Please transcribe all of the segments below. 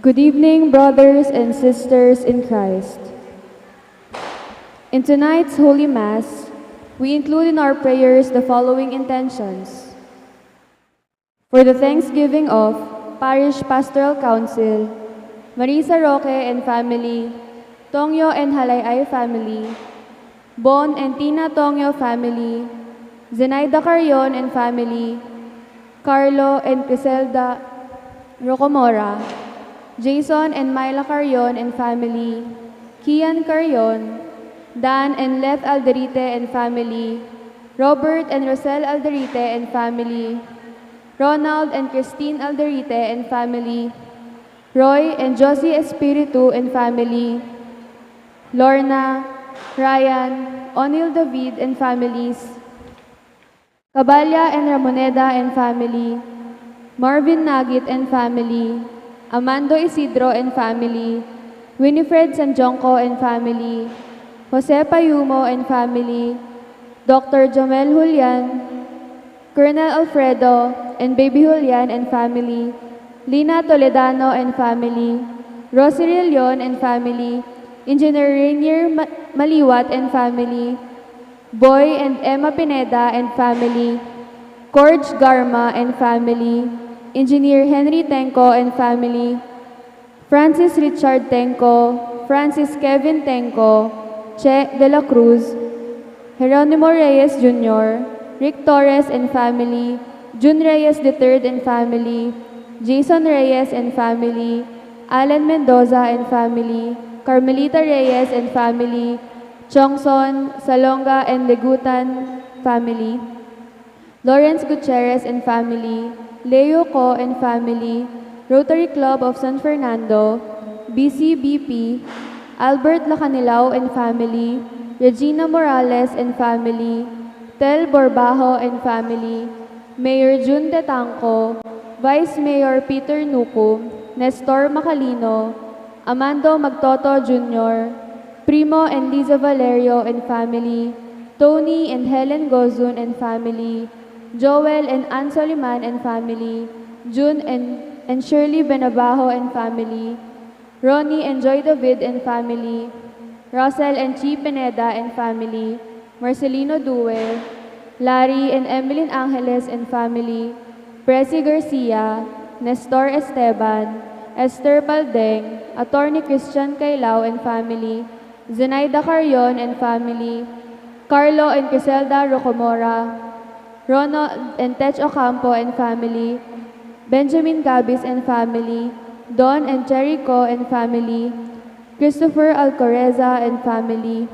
Good evening, brothers and sisters in Christ. In tonight's Holy Mass, we include in our prayers the following intentions. For the thanksgiving of Parish Pastoral Council, Marisa Roque and family, Tongyo and Halayay family, Bon and Tina Tongyo family, Zenaida Carrion and family, Carlo and Criselda Rocomora, Jason and Myla Carrion and family, Kian Carrion, Dan and Leth Alderite and family, Robert and Rosel Alderite and family, Ronald and Christine Alderite and family, Roy and Josie Espiritu and family, Lorna, Ryan, O'Neil David and families, Cabalya and Ramoneda and family, Marvin Nagit and family, Amando Isidro and family, Winifred Sanjonco and family, Jose Payumo and family, Dr. Jomel Julian, Colonel Alfredo and Baby Julian and family, Lina Toledano and family, Rosie Leon and family, Engineer Rainier Maliwat and family, Boy and Emma Pineda and family, Corge Garma and family, Engineer Henry Tenco and family, Francis Richard Tenco, Francis Kevin Tenco, Che de la Cruz, Jeronimo Reyes Jr., Rick Torres and family, Jun Reyes III and family, Jason Reyes and family, Alan Mendoza and family, Carmelita Reyes and family, Chongson, Salonga and Legutan family, Lawrence Gutierrez and family, Leo Co and family, Rotary Club of San Fernando, BCBP, Albert Lacanilao and family, Regina Morales and family, Tel Borbajo and family, Mayor Jun Tetangco, Vice Mayor Peter Nuku, Nestor Macalino, Amando Magtoto Jr., Primo and Liza Valerio and family, Tony and Helen Gozun and family, Joel and Ann Soliman and family, June and Shirley Benabajo and family, Ronnie and Joy David and family, Russell and Chi Pineda and family, Marcelino Due, Larry and Emeline Angeles and family, Presi Garcia, Nestor Esteban, Esther Paldeng, Attorney Christian Cailao and family, Zenaida Carrion and family, Carlo and Criselda Rocomora, Ronald and Tech Ocampo and family, Benjamin Gabis and family, Don and Jericho and family, Christopher Alcoreza and family,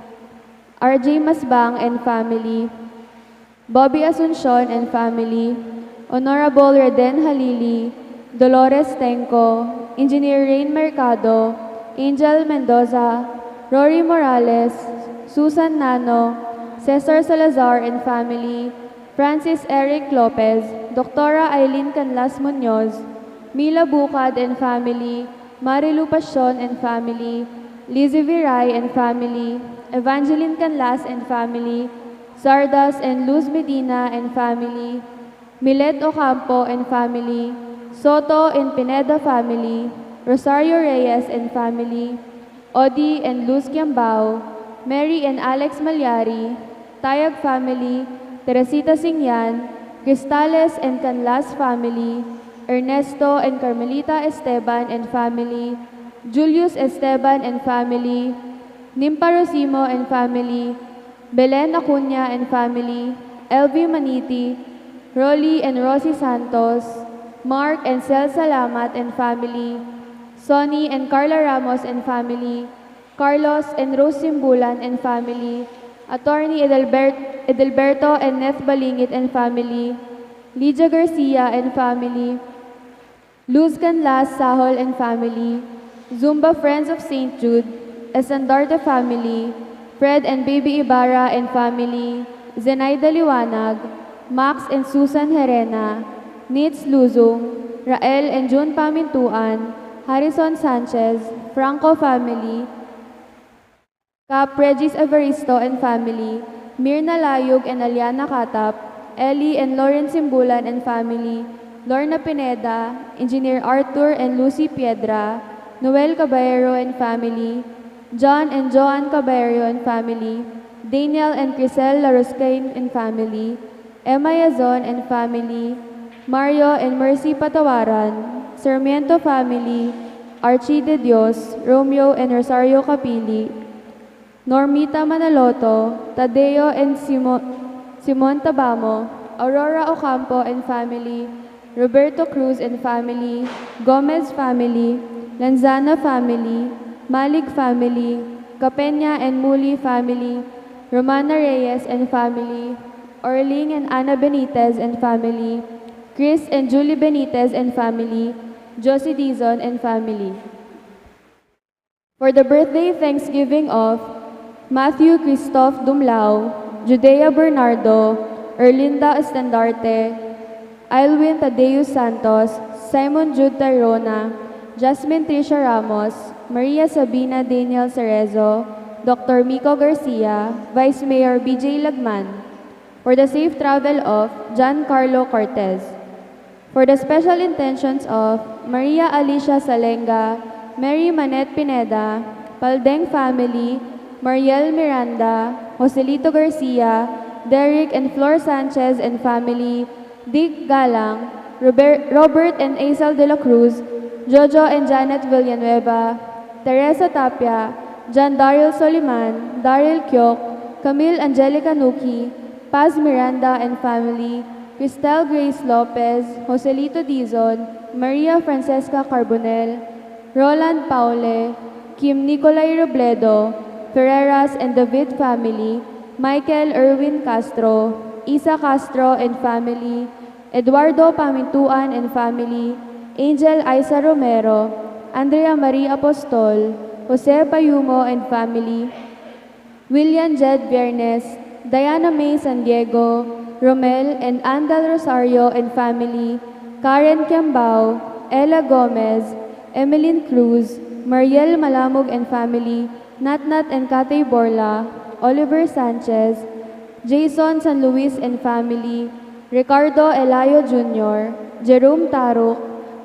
RJ Masbang and family, Bobby Asuncion and family, Honorable Reden Halili, Dolores Tenco, Engineer Rain Mercado, Angel Mendoza, Rory Morales, Susan Nano, Cesar Salazar and family, Francis Eric Lopez, Dr. Eileen Canlas Munoz, Mila Bukad and family, Marilu Pasion and family, Lizzie Viray and family, Evangeline Canlas and family, Sardas and Luz Medina and family, Milet Ocampo and family, Soto and Pineda family, Rosario Reyes and family, Odi and Luz Kiambao, Mary and Alex Malyari, Tayag family, Teresita Singyan, Cristales and Canlas family, Ernesto and Carmelita Esteban and family, Julius Esteban and family, Nimpa Rosimo and family, Belen Acuña and family, Elvie Maniti, Rolly and Rosie Santos, Mark and Sel Salamat and family, Sonny and Carla Ramos and family, Carlos and Rose Simbulan and family, Attorney Edelberto and Neth Balingit and family, Lydia Garcia and family, Luz Canlas Sahol and family, Zumba Friends of St. Jude, Esandarte family, Fred and Baby Ibarra and family, Zenaida Liwanag, Max and Susan Herena, Nitz Luzong, Rael and June Pamintuan, Harrison Sanchez, Franco family, Cap Regis Evaristo and family, Mirna Layug and Aliana Katap, Ellie and Lauren Simbulan and family, Lorna Pineda, Engineer Arthur and Lucy Piedra, Noel Caballero and family, John and Joan Caballero and family, Daniel and Crisel Laruscain and family, Emma Yazon and family, Mario and Mercy Patawaran, Sarmiento family, Archie de Dios, Romeo and Rosario Capili, Normita Manaloto, Tadeo and Simon Tabamo, Aurora Ocampo and family, Roberto Cruz and family, Gomez family, Lanzana family, Malik family, Capenya and Muli family, Romana Reyes and family, Orling and Ana Benitez and family, Chris and Julie Benitez and family, Josie Dizon and family. For the birthday Thanksgiving of Matthew Christoph Dumlao, Judea Bernardo, Erlinda Estandarte, Alwin Thaddeus Santos, Simon Jude Tyrona, Jasmine Tricia Ramos, Maria Sabina Daniel Cerezo, Dr. Miko Garcia, Vice Mayor BJ Lagman. For the safe travel of Giancarlo Cortez. For the special intentions of Maria Alicia Salenga, Mary Manette Pineda, Paldeng family, Mariel Miranda, Joselito Garcia, Derek and Flor Sanchez and family, Dick Galang, Robert and Aisel de la Cruz, Jojo and Janet Villanueva, Teresa Tapia, John Daryl Soliman, Daryl Kyok, Camille Angelica Nuki, Paz Miranda and family, Cristel Grace Lopez, Joselito Dizon, Maria Francesca Carbonel, Roland Paule, Kim Nicolay Robledo, Ferreras and David family, Michael Erwin Castro, Isa Castro and family, Eduardo Pamintuan and family, Angel Isa Romero, Andrea Marie Apostol, Jose Payumo and family, William Jed Viernes, Diana May San Diego, Romel and Andal Rosario and family, Karen Kiambao, Ella Gomez, Emeline Cruz, Mariel Malamog and family, Natnat and Katay Borla, Oliver Sanchez, Jason San Luis and family, Ricardo Elayo Jr., Jerome Taruk,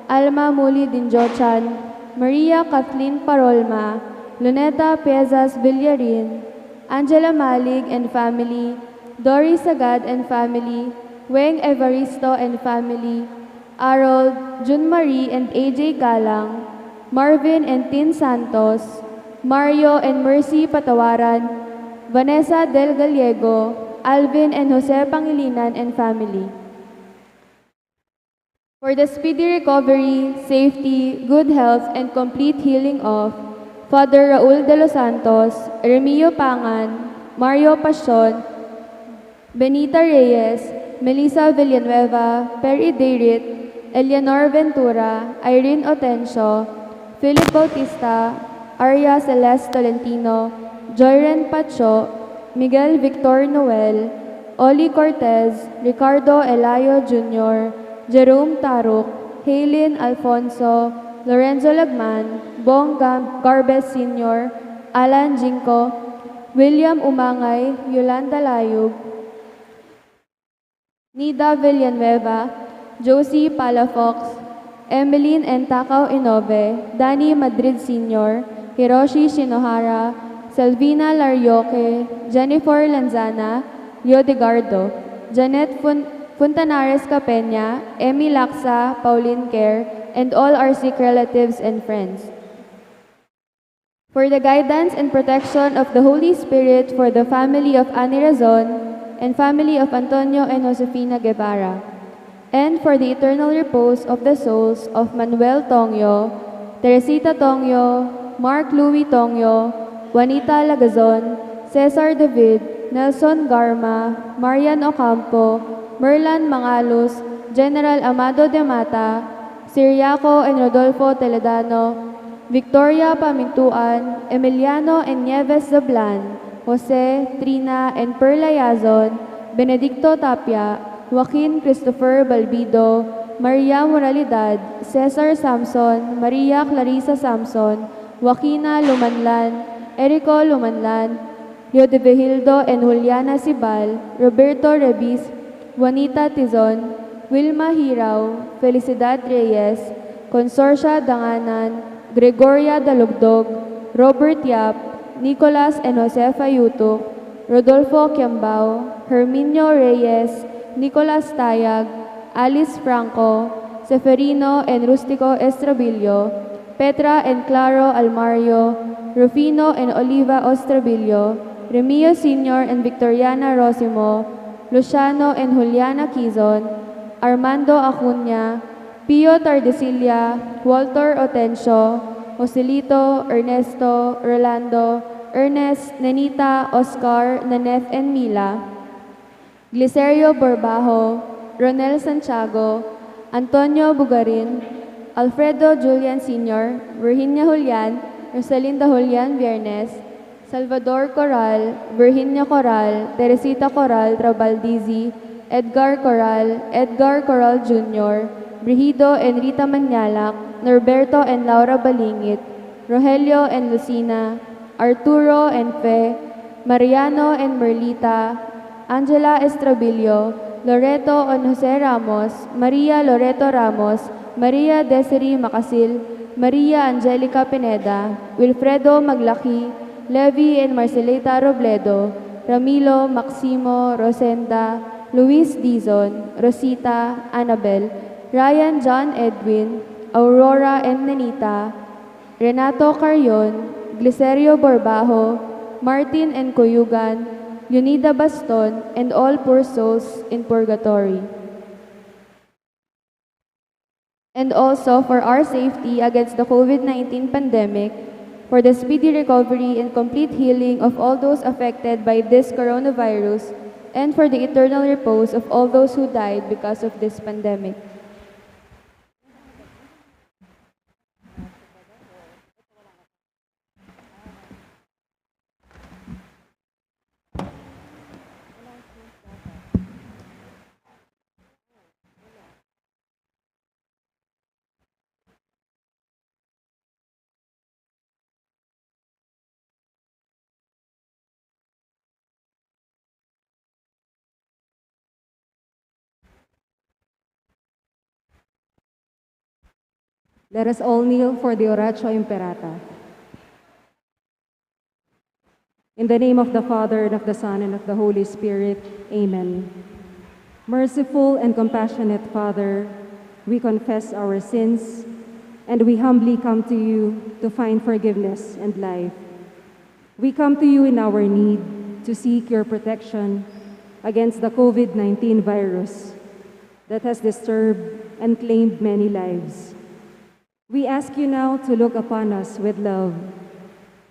Alma Muli Dinjochan, Maria Kathleen Parolma, Luneta Piezas Villarin, Angela Malig and family, Doris Sagad and family, Weng Evaristo and family, Harold, Jun Marie and AJ Galang, Marvin and Tin Santos, Mario and Mercy Patawaran, Vanessa Del Gallego, Alvin and Jose Pangilinan and family. For the speedy recovery, safety, good health, and complete healing of Father Raul de los Santos, Remio Pangan, Mario Pasion, Benita Reyes, Melissa Villanueva, Perry Deirit, Eleanor Ventura, Irene Otencio, Philip Bautista, Arya Celeste Tolentino, Joyren Pacho, Miguel Victor Noel, Oli Cortez, Ricardo Elayo Jr., Jerome Taruk, Haylin Alfonso, Lorenzo Lagman, Bong Garbes Sr., Alan Jinko, William Umangay, Yolanda Layug, Nida Villanueva, Josie Palafox, Emeline and Takaw Inove, Danny Madrid Sr., Hiroshi Shinohara, Selvina Larioque, Jennifer Lanzana, Leo Degardo, Janet Funtanares Capenya, Emmy Laksa, Pauline Kerr, and all our sick relatives and friends. For the guidance and protection of the Holy Spirit for the family of Ani Razon and family of Antonio and Josefina Guevara, and for the eternal repose of the souls of Manuel Tongyo, Teresita Tongyo, Mark Louis Tongyo, Juanita Lagazon, Cesar David, Nelson Garma, Marian Ocampo, Merlan Mangalos, General Amado de Mata, Siriaco and Rodolfo Teledano, Victoria Pamintuan, Emiliano and Nieves Zablan, Jose, Trina and Perla Yazon, Benedicto Tapia, Joaquin Christopher Balbido, Maria Moralidad, Cesar Samson, Maria Clarissa Samson, Joaquina Lumanlan, Erico Lumanlan, Leo de Vehildo and Juliana Sibal, Roberto Rebis, Juanita Tizon, Wilma Hiraw, Felicidad Reyes, Consorcia Danganan, Gregoria Dalugdog, Robert Yap, Nicolas and Josefa Yutuk, Rodolfo Quiambao, Herminio Reyes, Nicolas Tayag, Alice Franco, Seferino and Rustico Estrabillo, Petra and Claro Almario, Rufino and Oliva Ostrabillo, Remio Sr. and Victoriana Rosimo, Luciano and Juliana Quizon, Armando Acuña, Pio Tardesilla, Walter Otencio, Joselito, Ernesto, Rolando, Ernest, Nenita, Oscar, Naneth and Mila, Glicerio Borbajo, Ronel Santiago, Antonio Bugarin, Alfredo Julian Sr., Virginia Julian, Rosalinda Julian Viernes, Salvador Coral, Virginia Coral, Teresita Coral Trabaldizi, Edgar Coral Jr., Brigido and Rita Manyalak, Norberto and Laura Balingit, Rogelio and Lucina, Arturo and Fe, Mariano and Merlita, Angela Estrabillo, Loreto and Jose Ramos, Maria Loreto Ramos, Maria Desiree Macasil, Maria Angelica Pineda, Wilfredo Maglaki, Levi and Marcelita Robledo, Ramilo, Maximo, Rosenda, Luis Dizon, Rosita, Annabel, Ryan John Edwin, Aurora and Nenita, Renato Carrion, Glicerio Borbajo, Martin and Cuyugan, Leonida Baston, and all poor souls in purgatory. And also for our safety against the COVID-19 pandemic, for the speedy recovery and complete healing of all those affected by this coronavirus, and for the eternal repose of all those who died because of this pandemic. Let us all kneel for the Oratio Imperata. In the name of the Father, and of the Son, and of the Holy Spirit, Amen. Merciful and compassionate Father, we confess our sins, and we humbly come to you to find forgiveness and life. We come to you in our need to seek your protection against the COVID-19 virus that has disturbed and claimed many lives. We ask you now to look upon us with love,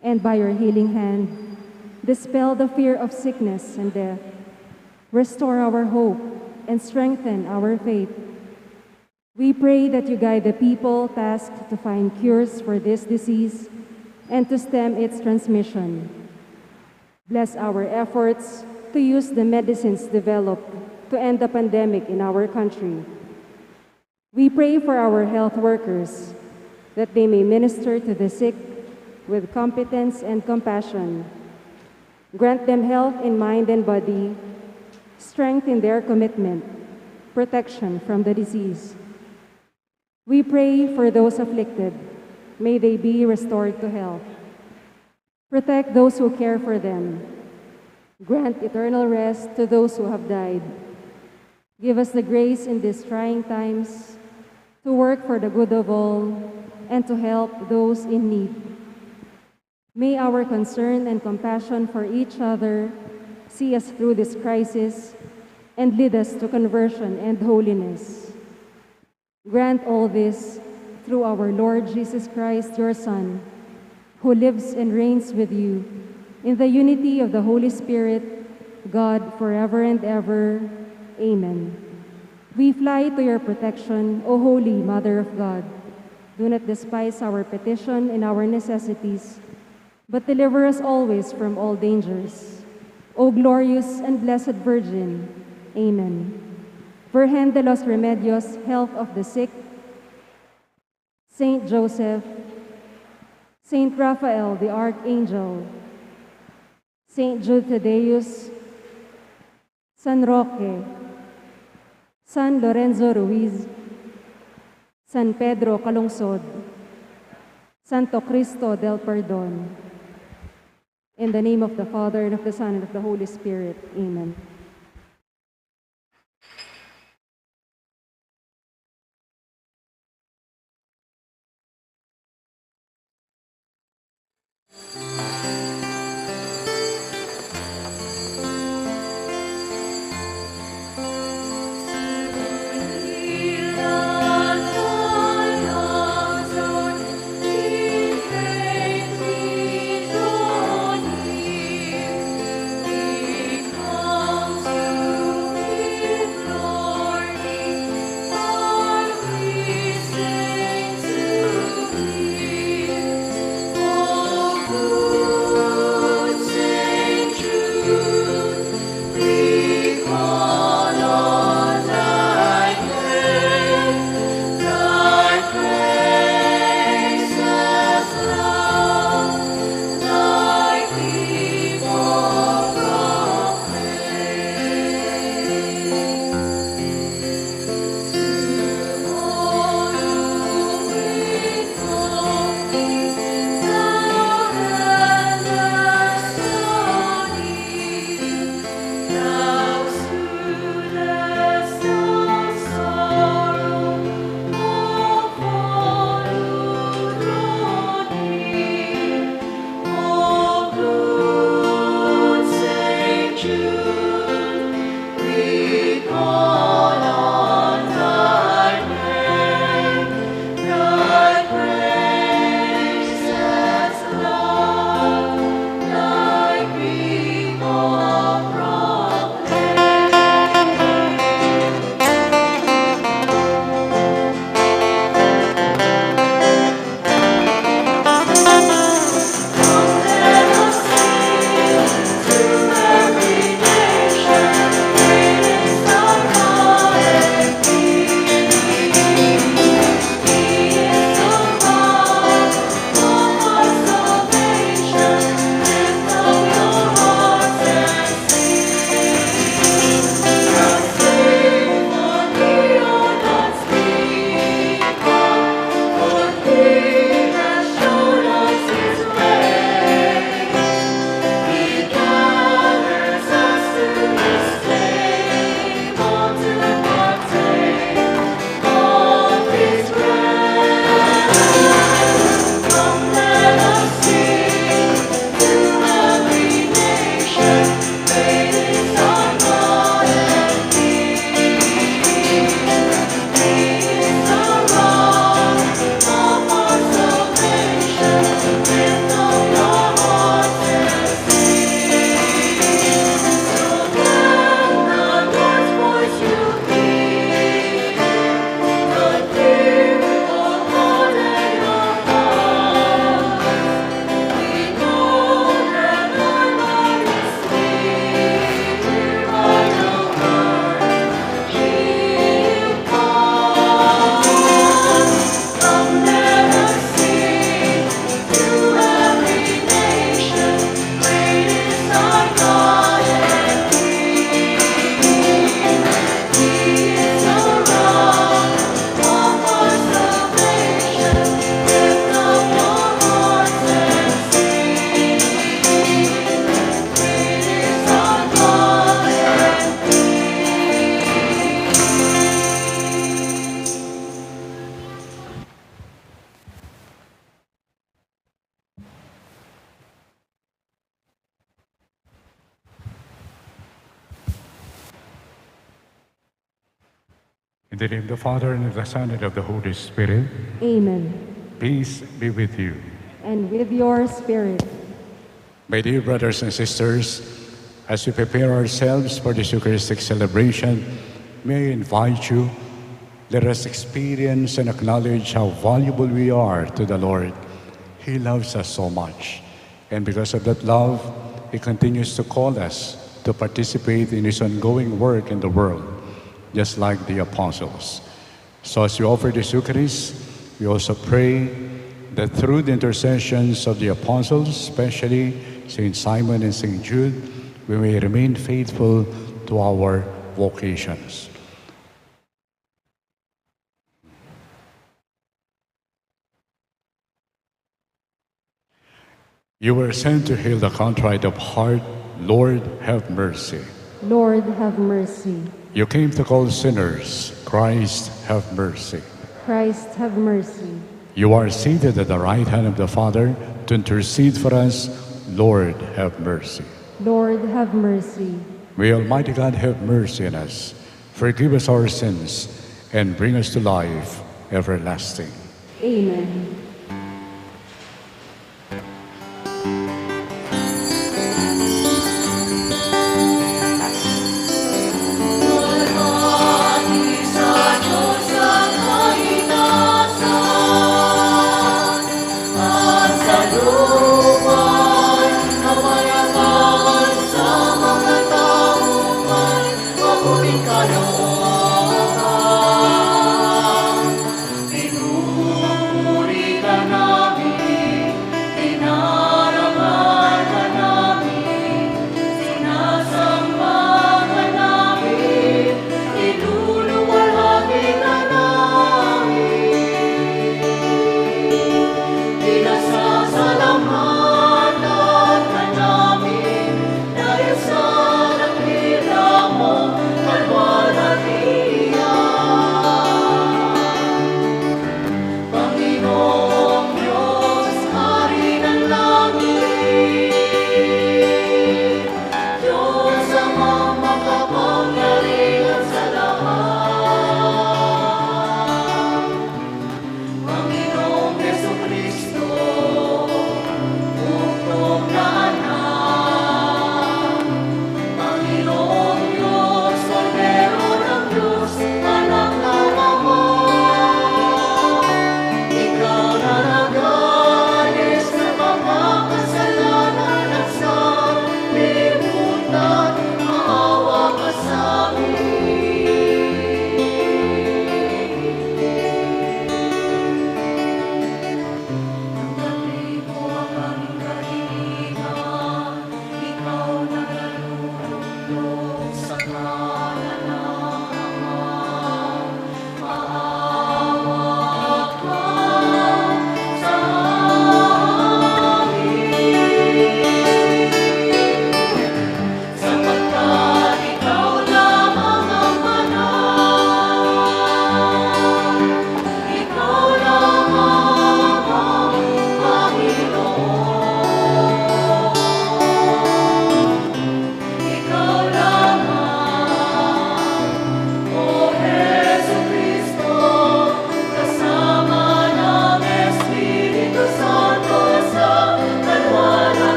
and by your healing hand, dispel the fear of sickness and death, restore our hope, and strengthen our faith. We pray that you guide the people tasked to find cures for this disease and to stem its transmission. Bless our efforts to use the medicines developed to end the pandemic in our country. We pray for our health workers, that they may minister to the sick with competence and compassion. Grant them health in mind and body, strength in their commitment, protection from the disease. We pray for those afflicted. May they be restored to health. Protect those who care for them. Grant eternal rest to those who have died. Give us the grace in these trying times to work for the good of all and to help those in need. May our concern and compassion for each other see us through this crisis and lead us to conversion and holiness. Grant all this through our Lord Jesus Christ, your Son, who lives and reigns with you in the unity of the Holy Spirit, God, forever and ever. Amen. We fly to your protection, O Holy Mother of God. Do not despise our petition and our necessities, but deliver us always from all dangers. O glorious and blessed Virgin. Amen. Virgen de los Remedios, health of the sick, Saint Joseph, Saint Raphael the Archangel, Saint Jude Thaddeus, San Roque, San Lorenzo Ruiz, San Pedro Calungsod, Santo Cristo del Perdón. In the name of the Father, and of the Son, and of the Holy Spirit. Amen. In the name of the Father, and of the Son, and of the Holy Spirit. Amen. Peace be with you. And with your spirit. My dear brothers and sisters, as we prepare ourselves for this Eucharistic celebration, may I invite you, let us experience and acknowledge how valuable we are to the Lord. He loves us so much. And because of that love, He continues to call us to participate in His ongoing work in the world, just like the apostles. So as we offer this Eucharist, we also pray that through the intercessions of the apostles, especially St. Simon and St. Jude, we may remain faithful to our vocations. You were sent to heal the contrite of heart. Lord, have mercy. Lord, have mercy. You came to call sinners. Christ, have mercy. Christ, have mercy. You are seated at the right hand of the Father to intercede for us. Lord, have mercy. Lord, have mercy. May Almighty God have mercy on us, forgive us our sins, and bring us to life everlasting. Amen.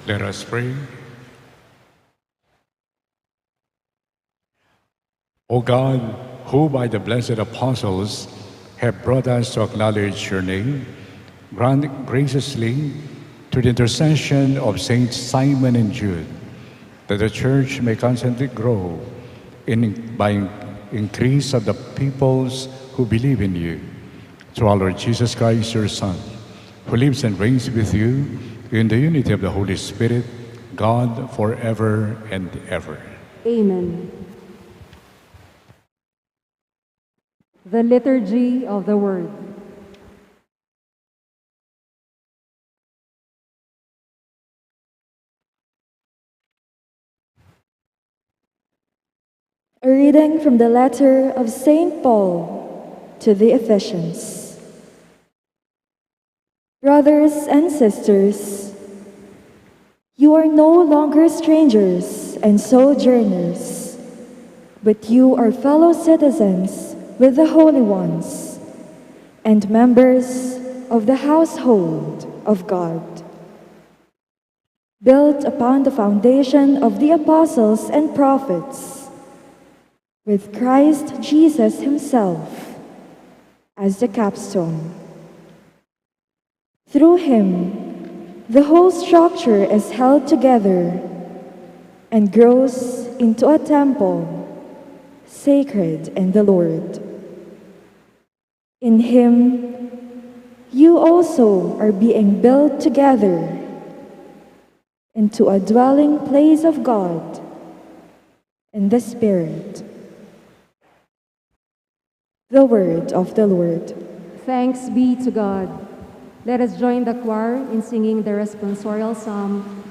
Let us pray. O God, who by the blessed apostles have brought us to acknowledge your name, grant graciously through the intercession of Saints Simon and Jude, that the Church may constantly grow by increase of the peoples who believe in you. Through our Lord Jesus Christ, your Son, who lives and reigns with you in the unity of the Holy Spirit, God, forever and ever. Amen. The Liturgy of the Word. A reading from the letter of St. Paul to the Ephesians. Brothers and sisters, you are no longer strangers and sojourners, but you are fellow citizens with the holy ones and members of the household of God, built upon the foundation of the apostles and prophets, with Christ Jesus himself as the capstone. Through him, the whole structure is held together and grows into a temple sacred in the Lord. In him, you also are being built together into a dwelling place of God in the Spirit. The word of the Lord. Thanks be to God. Let us join the choir in singing the responsorial psalm.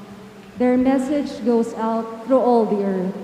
Their message goes out through all the earth.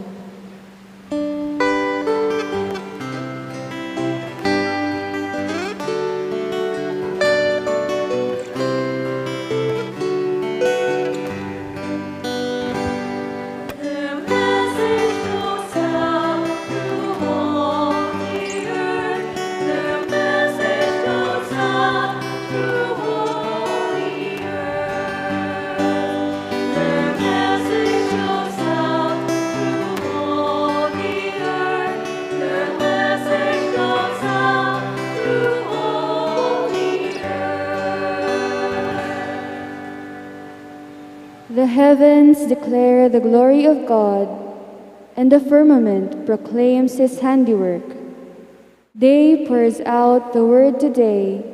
The heavens declare the glory of God, and the firmament proclaims his handiwork. Day pours out the word to day,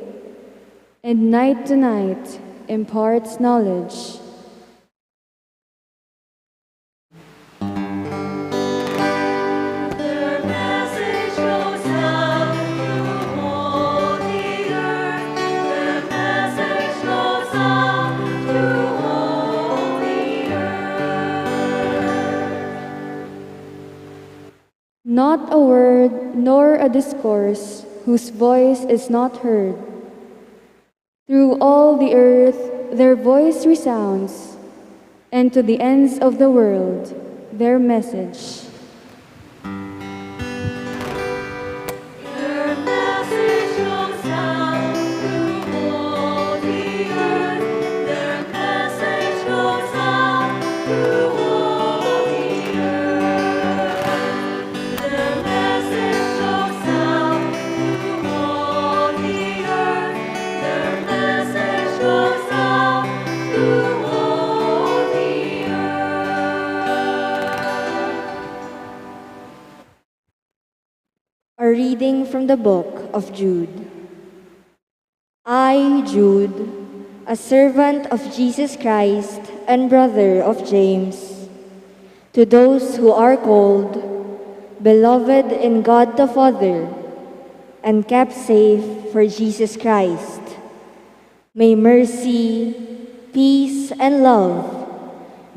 and night to night imparts knowledge. Not a word nor a discourse whose voice is not heard. Through all the earth their voice resounds, and to the ends of the world their message. A reading from the book of Jude. I, Jude, a servant of Jesus Christ and brother of James, to those who are called, beloved in God the Father, and kept safe for Jesus Christ, may mercy, peace, and love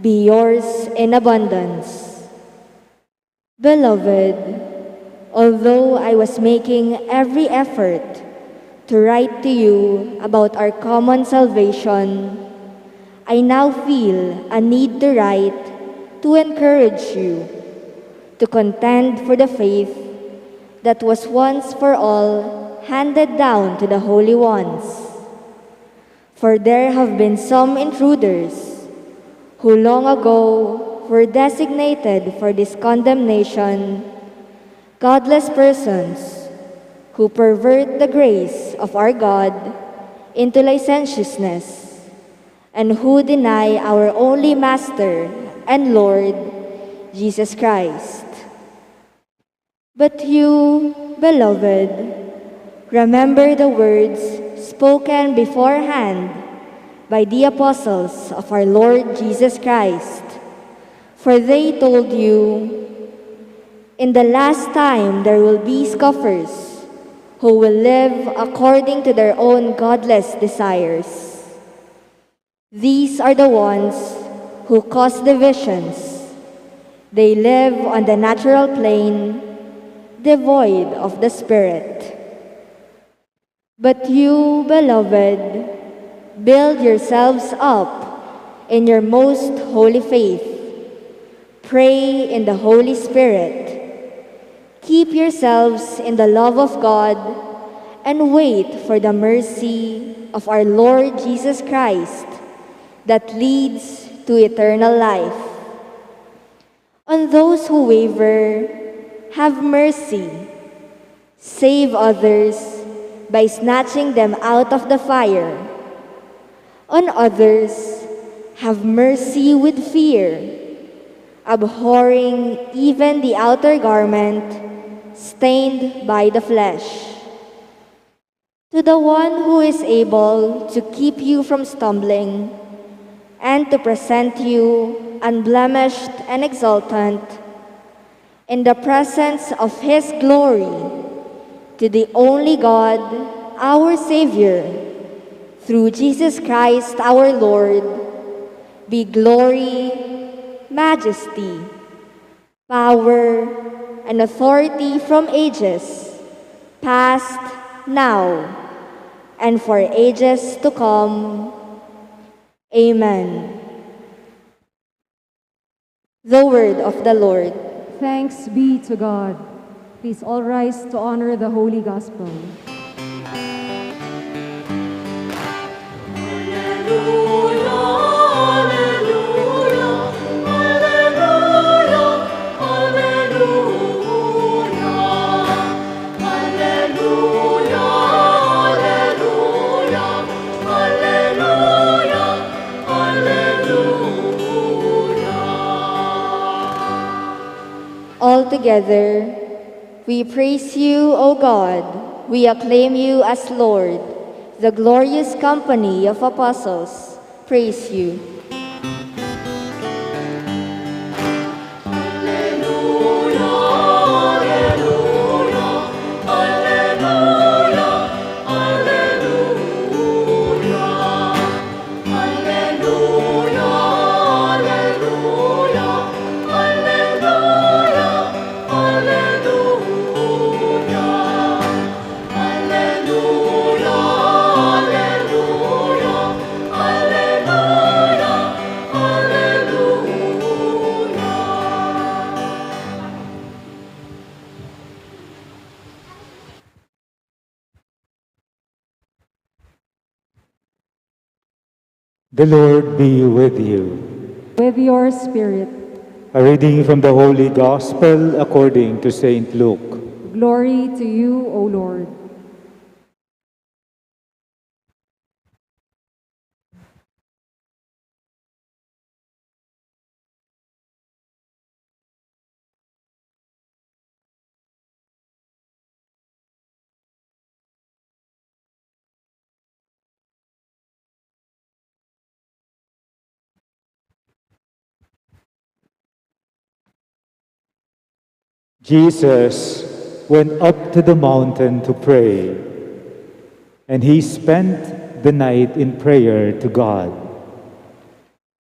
be yours in abundance. Beloved, although I was making every effort to write to you about our common salvation, I now feel a need to write to encourage you to contend for the faith that was once for all handed down to the holy ones. For there have been some intruders who long ago were designated for this condemnation, godless persons who pervert the grace of our God into licentiousness, and who deny our only Master and Lord, Jesus Christ. But you, beloved, remember the words spoken beforehand by the apostles of our Lord Jesus Christ, for they told you, in the last time there will be scoffers who will live according to their own godless desires. These are the ones who cause divisions. They live on the natural plane, devoid of the Spirit. But you, beloved, build yourselves up in your most holy faith. Pray in the Holy Spirit. Keep yourselves in the love of God and wait for the mercy of our Lord Jesus Christ that leads to eternal life. On those who waver, have mercy. Save others by snatching them out of the fire. On others, have mercy with fear, abhorring even the outer garment stained by the flesh. To the one who is able to keep you from stumbling and to present you unblemished and exultant in the presence of His glory, to the only God, our Savior, through Jesus Christ our Lord, be glory, majesty, power, and authority from ages past, now, and for ages to come. Amen. The word of the Lord. Thanks be to God. Please all rise to honor the Holy Gospel. Altogether, we praise you, O God. We acclaim you as Lord. The glorious company of apostles praise you. The Lord be with you. With your spirit, A reading from the Holy Gospel according to St. Luke. glory to you, O Lord. Jesus went up to the mountain to pray, and he spent the night in prayer to God.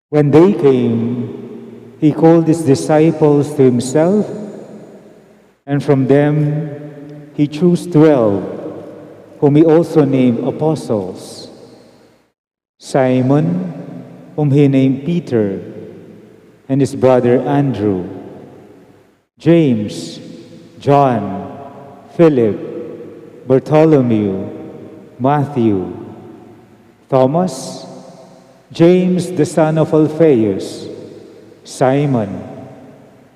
When day came, he called his disciples to himself, and from them he chose 12, whom he also named apostles: Simon, whom he named Peter, and his brother Andrew, James, John, Philip, Bartholomew, Matthew, Thomas, James the son of Alphaeus, Simon,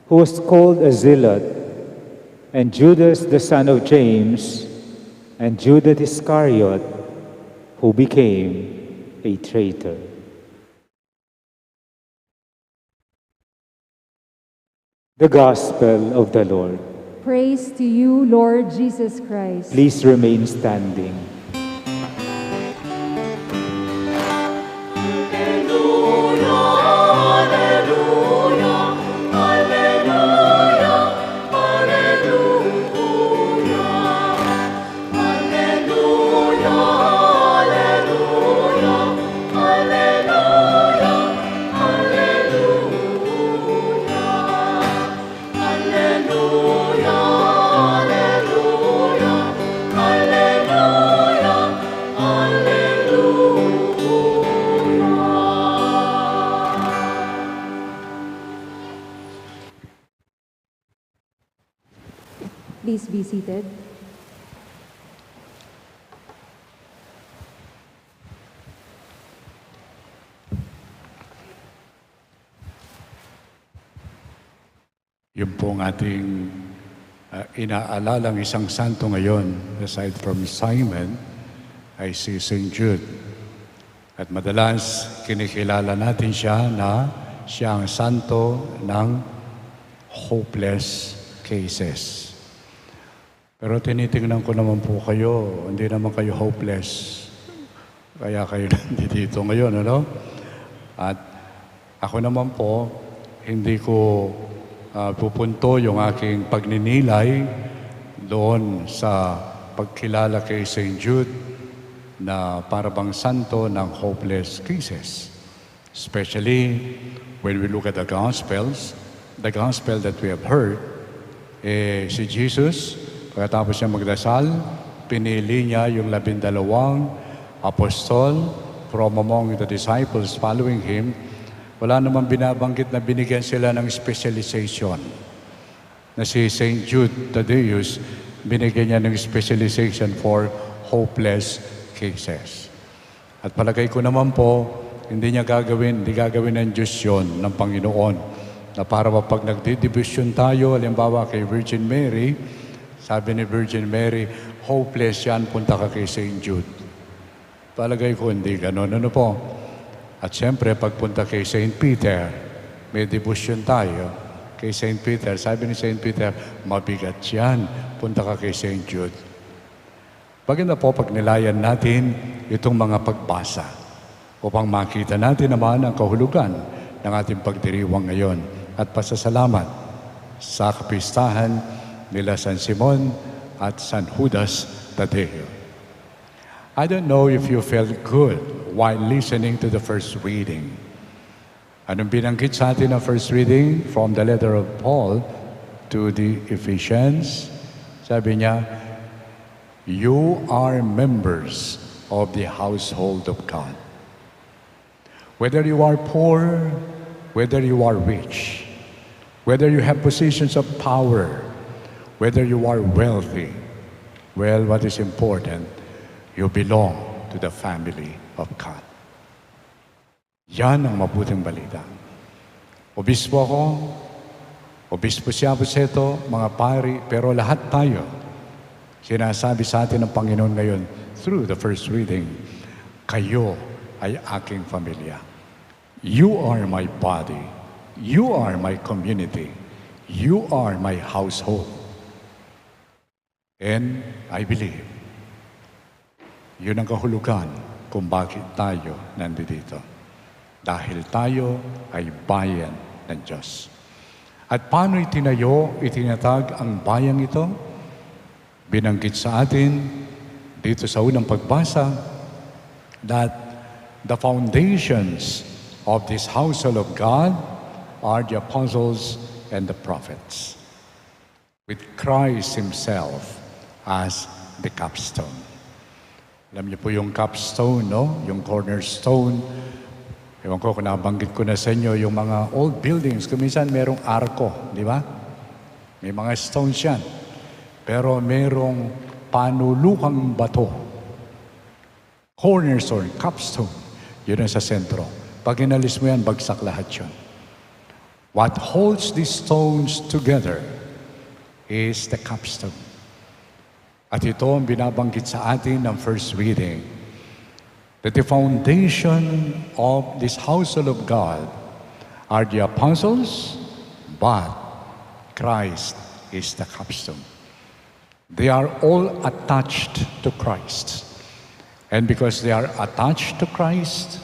who was called a zealot, and Judas the son of James, and Judas Iscariot, who became a traitor. The Gospel of the Lord. Praise to you, Lord Jesus Christ. Please remain standing. Please be seated. Yung pong ating inaalalang isang santo ngayon, aside from Simon, ay si St. Jude. At madalas kinikilala natin siya na siya ang santo ng hopeless cases. Pero tinitingnan ko naman po kayo, hindi naman kayo hopeless. Kaya kayo nandito ngayon, ano? At ako naman po, hindi ko pupunto yung aking pagninilay doon sa pagkilala kay St. Jude na parabang santo ng hopeless cases. Especially when we look at the Gospels, the Gospel that we have heard, si Jesus, pagkatapos niya magdasal, pinili niya yung 12 apostol from among the disciples following him. Wala namang binabanggit na binigyan sila ng specialization. Na si St. Jude Thaddeus, binigyan niya ng specialization for hopeless cases. At palagay ko naman po, hindi gagawin ng Diyos yun, ng Panginoon, na para pag nagdidibusyon tayo, halimbawa kay Virgin Mary, sabi ni Virgin Mary, hopeless yan, punta ka kay St. Jude. Palagay ko hindi ganon. Ano po? At siyempre, pagpunta kay St. Peter, may dibusyon tayo. Kay St. Peter, sabi ni St. Peter, mabigat yan, punta ka kay St. Jude. Maganda po pag nilayan natin itong mga pagbasa upang makita natin naman ang kahulugan ng ating pagdiriwang ngayon at pasasalamat sa kapistahan nila San Simon at San Judas Tadeo. I don't know if you felt good while listening to the first reading. Anong binanggit sa atin ang first reading from the letter of Paul to the Ephesians? Sabi niya, you are members of the household of God. Whether you are poor, whether you are rich, whether you have positions of power, whether you are wealthy, well, what is important, you belong to the family of God. Yan ang mabuting balita. Obispo ako, obispo si Abuseto, mga pari, pero lahat tayo, sinasabi sa atin ng Panginoon ngayon, through the first reading, kayo ay aking pamilya. You are my body. You are my community. You are my household. And I believe, yun ang kahulugan kung bakit tayo nandito. Dahil tayo ay bayan ng Diyos. At paano itinatag ang bayang ito? Binanggit sa atin dito sa unang pagbasa that the foundations of this household of God are the apostles and the prophets, with Christ Himself as the capstone. Alam niyo po yung capstone, no? Yung cornerstone. Ewan ko kung nabanggit ko na sa inyo, yung mga old buildings, kuminsan merong arko, di ba? May mga stones yan. Pero merong panulukang bato. Cornerstone, capstone. Yun ang sa sentro. Pag inalis mo yan, bagsak lahat yun. What holds these stones together is the capstone. At ito ang binabanggit sa atin ng first reading, that the foundation of this household of God are the apostles, but Christ is the capstone. They are all attached to Christ. And because they are attached to Christ,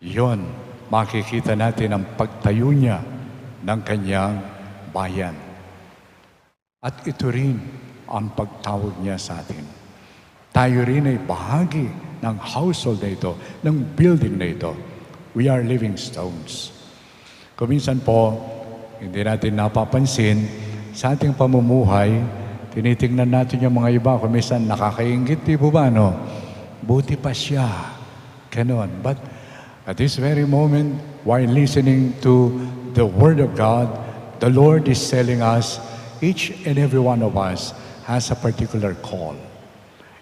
yun, makikita natin ang pagtayo niya ng kanyang bayan. At ito rin ang pagtawag niya sa atin. Tayo rin ay bahagi ng household na ito, ng building na ito. We are living stones. Kuminsan po, hindi natin napapansin, sa ating pamumuhay, tinitingnan natin yung mga iba, kuminsan nakakaingit, di po ba, no? Buti pa siya. Ganon. But at this very moment, while listening to the Word of God, the Lord is telling us, each and every one of us has a particular call.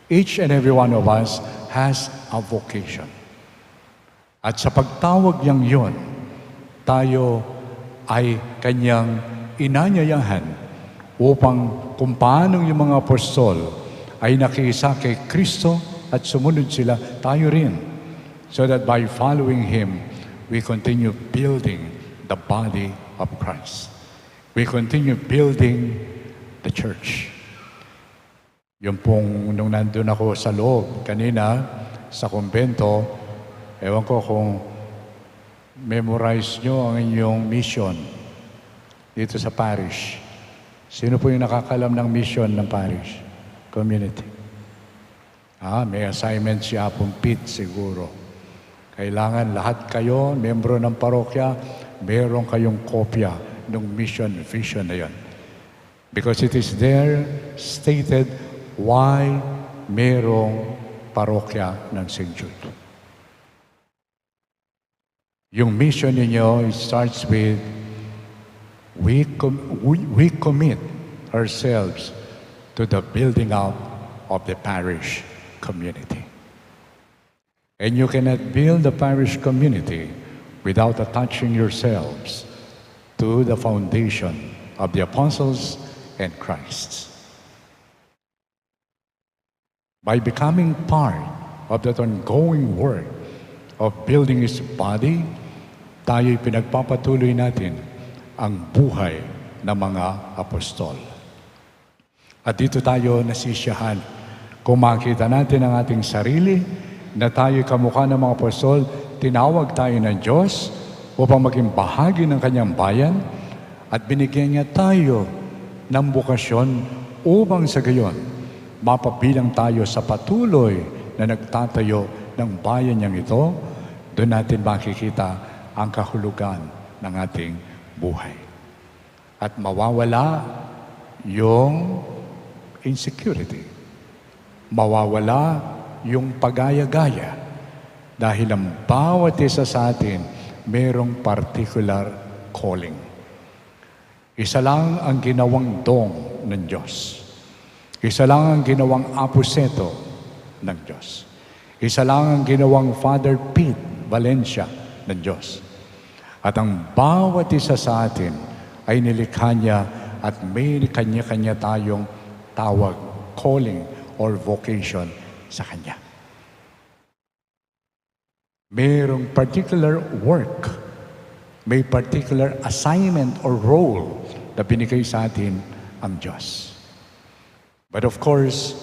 Each and every one of us has a vocation. At sa pagtawag niyang yun, tayo ay kanyang inanyayahan upang kung paano yung mga apostol ay nakiisa kay Kristo at sumunod sila, tayo rin. So that by following Him, we continue building the body of Christ. We continue building the church. Yung pong nung nandun ako sa loob kanina, sa kumbento, ewan ko kung memorize nyo ang inyong mission dito sa parish. Sino po yung nakakalam ng mission ng parish? Community. May assignment si Apong Pete siguro. Kailangan lahat kayo, membro ng parokya, meron kayong kopya ng mission vision na yun. Because it is there stated why merong parokya ng St. Jude. Yung mission ninyo, it starts with we commit ourselves to the building up of the parish community. And you cannot build the parish community without attaching yourselves to the foundation of the apostles and Christ. By becoming part of that ongoing work of building His body, tayo'y pinagpapatuloy natin ang buhay ng mga apostol. At dito tayo nasisiyahan kung makita natin ang ating sarili na tayo'y kamukha ng mga apostol, tinawag tayo ng Diyos upang maging bahagi ng Kanyang bayan at binigyan niya tayo ng bukasyon upang sa gayon mapabilang tayo sa patuloy na nagtatayo ng bayan niyang ito. Doon natin makikita ang kahulugan ng ating buhay. At mawawala yung insecurity. Mawawala yung pagaya-gaya. Dahil ang bawat isa sa atin merong particular calling. Isa lang ang ginawang dong ng Diyos. Isa lang ang ginawang aposeto ng Diyos. Isa lang ang ginawang Father Pete Valencia ng Diyos. At ang bawat isa sa atin ay nilikha niya at may kanya-kanya tayong tawag, calling, or vocation sa Kanya. Mayroong particular work, may particular assignment or role na binigay sa atin ang Diyos. But of course,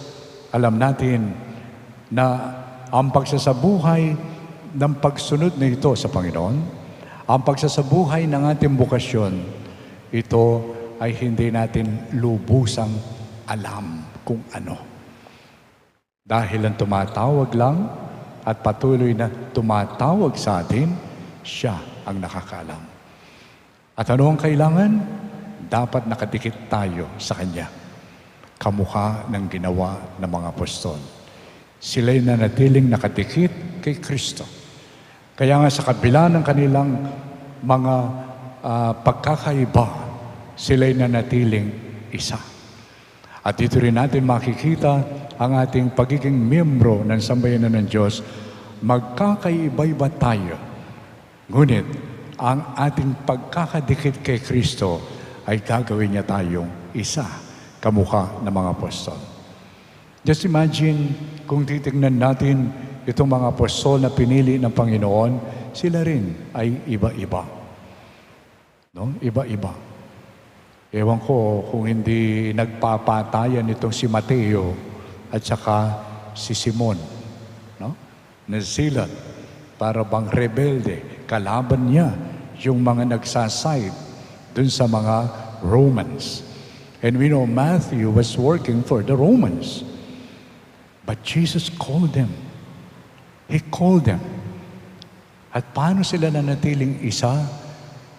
alam natin na ang pagsasabuhay ng pagsunod na ito sa Panginoon, ang pagsasabuhay ng ating bukasyon, ito ay hindi natin lubusang alam kung ano. Dahil ang tumatawag lang at patuloy na tumatawag sa atin, siya ang nakakaalam. At ano ang kailangan? Dapat nakadikit tayo sa Kanya. Kamukha ng ginawa ng mga apostol. Sila'y nanatiling nakadikit kay Kristo. Kaya nga sa kabila ng kanilang mga pagkakaiba, sila'y nanatiling isa. At dito rin natin makikita ang ating pagiging miyembro ng sambayanan ng Diyos. Magkakaiba-iba tayo. Ngunit, ang ating pagkakadikit kay Kristo ay gagawin niya tayong isa, kamukha ng mga apostol. Just imagine kung titignan natin itong mga apostol na pinili ng Panginoon, sila rin ay iba-iba. No? Iba-iba. Ewan ko kung hindi nagpapatayan itong si Mateo at saka si Simon. No? Nasilat para bang rebelde. Kalaban niya yung mga nagsaside dun sa mga Romans. And we know Matthew was working for the Romans. But Jesus called them. He called them. At paano sila nanatiling isa?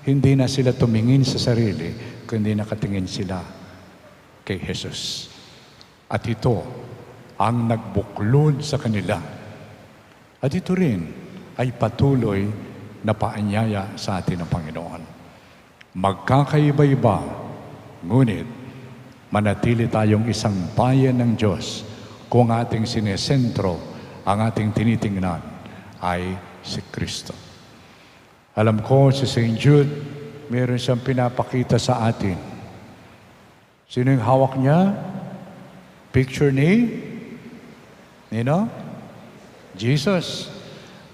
Hindi na sila tumingin sa sarili, kundi nakatingin sila kay Jesus. At ito ang nagbuklod sa kanila. At ito rin ay patuloy na paanyaya sa atin ng Panginoon. Magkakaiba-iba, ngunit manatili tayong isang bayan ng Diyos kung ating sinesentro, ang ating tinitingnan ay si Kristo. Alam ko si St. Jude, meron siyang pinapakita sa atin. Sino yung hawak niya? Picture ni? Jesus.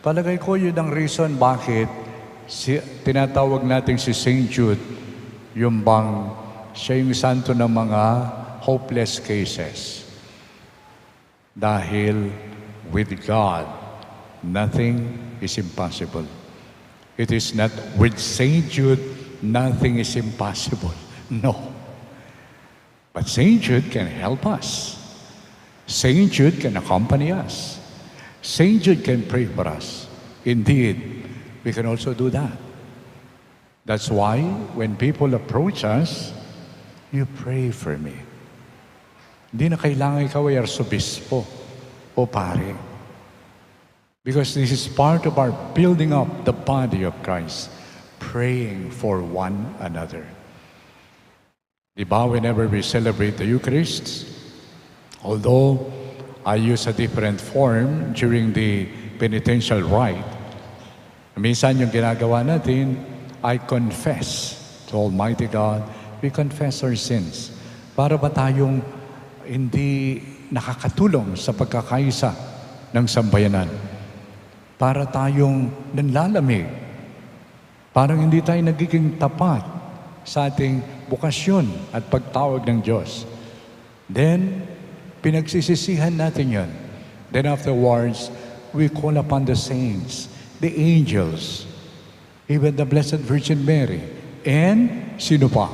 Palagay ko yun ang reason bakit tinatawag natin si St. Jude, yung bang siya yung santo ng mga hopeless cases. Dahil with God, nothing is impossible. It is not with St. Jude, nothing is impossible. No. But St. Jude can help us. St. Jude can accompany us. St. Jude can pray for us. Indeed, we can also do that. That's why when people approach us, you pray for me. Hindi na kailangan ikaw ay arsobispo o pare. Because this is part of our building up the body of Christ, praying for one another. Diba, whenever we celebrate the Eucharist, although I use a different form during the penitential rite, minsan yung ginagawa natin, I confess to Almighty God, we confess our sins. Para ba tayong hindi nakakatulong sa pagkakaisa ng sambayanan? Para tayong nanlalamig. Parang hindi tayo nagiging tapat sa ating bukasyon at pagtawag ng Diyos. Then, pinagsisisihan natin yan. Then afterwards, we call upon the saints, the angels, even the Blessed Virgin Mary, and sino pa?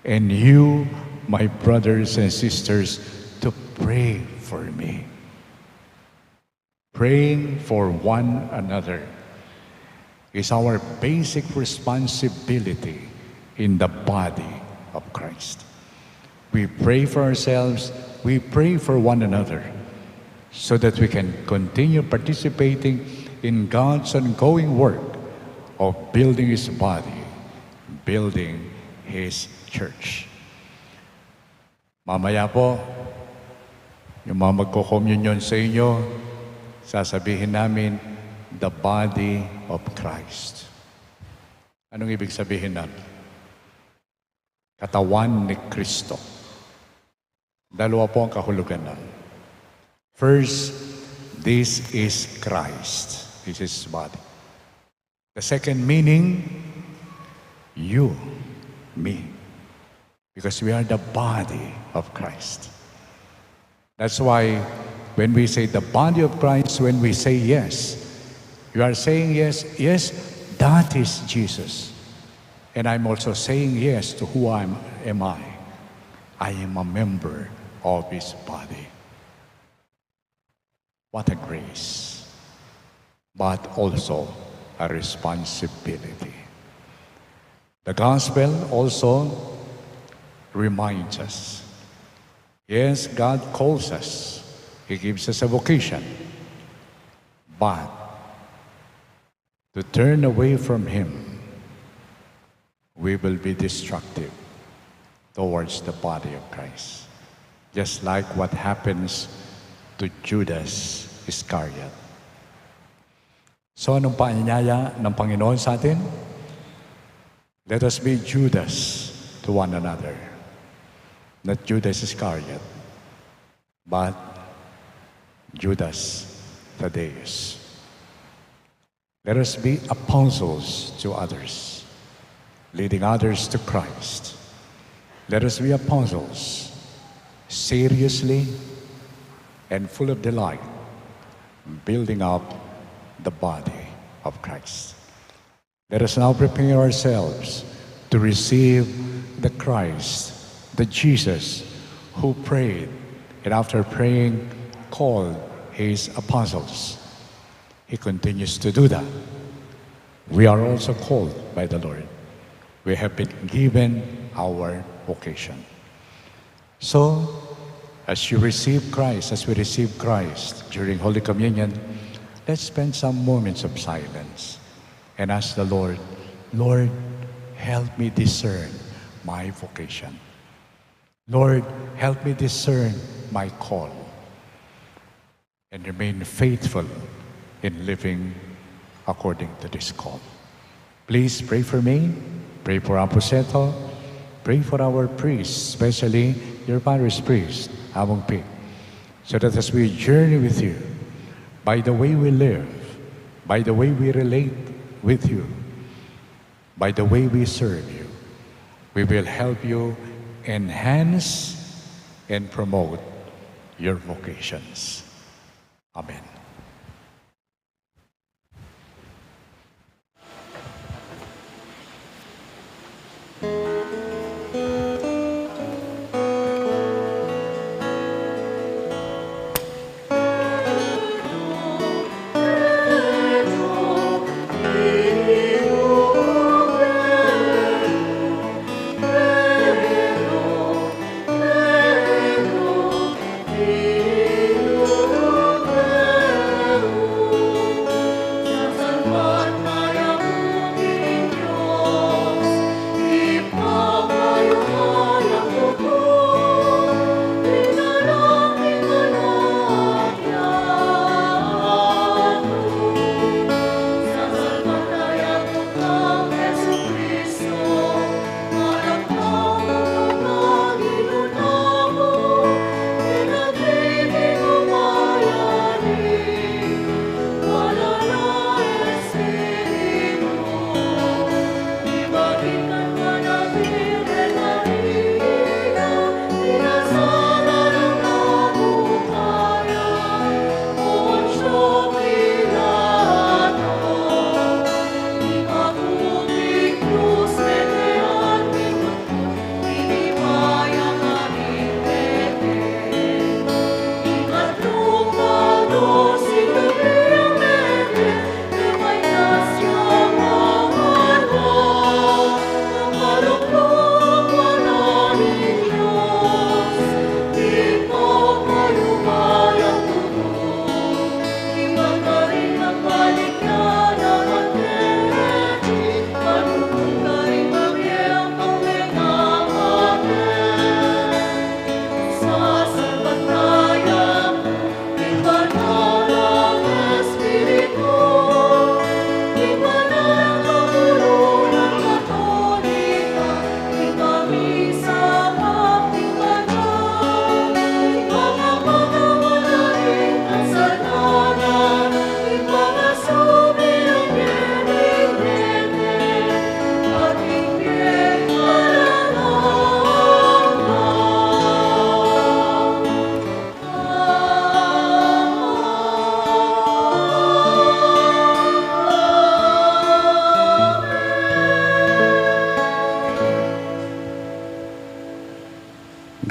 And you, my brothers and sisters, to pray for me. Praying for one another is our basic responsibility in the body of Christ. We pray for ourselves, we pray for one another, so that we can continue participating in God's ongoing work of building His body, building His church. Mamaya po, yung mga magko-communion sa inyo, sasabihin namin, the body of Christ. Anong ibig sabihin namin? Katawan ni Kristo. Dalawa po ang kahulugan na. First, this is Christ. This is His body. The second meaning, you, me. Because we are the body of Christ. That's why when we say the body of Christ, when we say yes, you are saying yes, yes, that is Jesus. And I'm also saying yes to who am I. I am a member of His body. What a grace, but also a responsibility. The gospel also reminds us, yes, God calls us. He gives us a vocation. But to turn away from Him, we will be destructive towards the body of Christ. Just like what happens to Judas Iscariot. So anong paanyaya ng Panginoon sa atin? Let us be Judas to one another. Not Judas Iscariot, but Judas Thaddeus. Let us be apostles to others, leading others to Christ. Let us be apostles, seriously and full of delight, building up the body of Christ. Let us now prepare ourselves to receive the Christ, the Jesus who prayed, and after praying, called His apostles. He continues to do that. We are also called by the Lord. We have been given our vocation. So, as you receive Christ, as we receive Christ during Holy Communion, let's spend some moments of silence and ask the Lord, Lord, help me discern my vocation. Lord, help me discern my call and remain faithful in living according to this call. Please pray for me, pray for Aposeto, pray for our priests, especially your parish priest, Abong P, so that as we journey with you, by the way we live, by the way we relate with you, by the way we serve you, we will help you enhance and promote your vocations. Amen.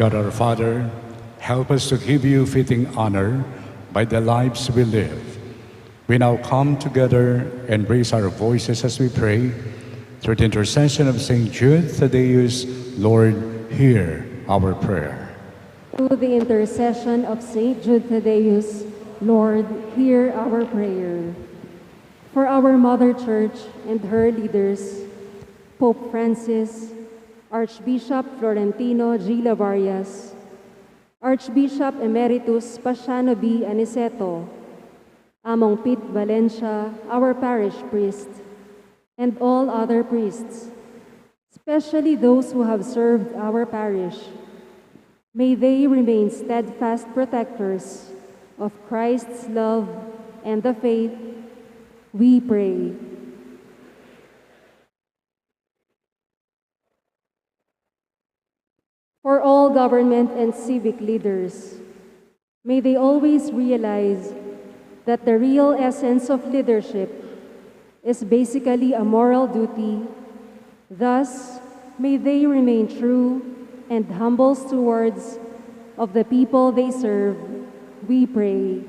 God our Father, help us to give you fitting honor by the lives we live. We now come together and raise our voices as we pray. Through the intercession of St. Jude, Thaddeus, Lord, hear our prayer. Through the intercession of St. Jude Thaddeus, Lord, hear our prayer. For our Mother Church and her leaders, Pope Francis, Archbishop Florentino G. Lavarias, Archbishop Emeritus Pasiano B. Aniceto, Among Pete Valencia, our parish priest, and all other priests, especially those who have served our parish. May they remain steadfast protectors of Christ's love and the faith, we pray. For all government and civic leaders, may they always realize that the real essence of leadership is basically a moral duty. Thus, may they remain true and humble stewards of the people they serve, we pray.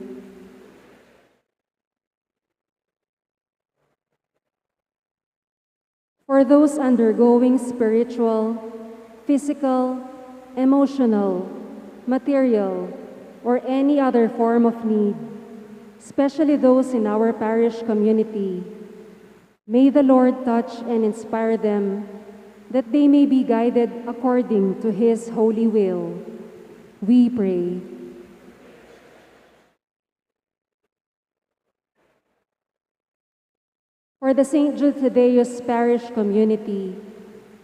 For those undergoing spiritual, physical, emotional, material, or any other form of need, especially those in our parish community, may the Lord touch and inspire them that they may be guided according to His holy will. We pray. For the St. Jude Thaddeus Parish community,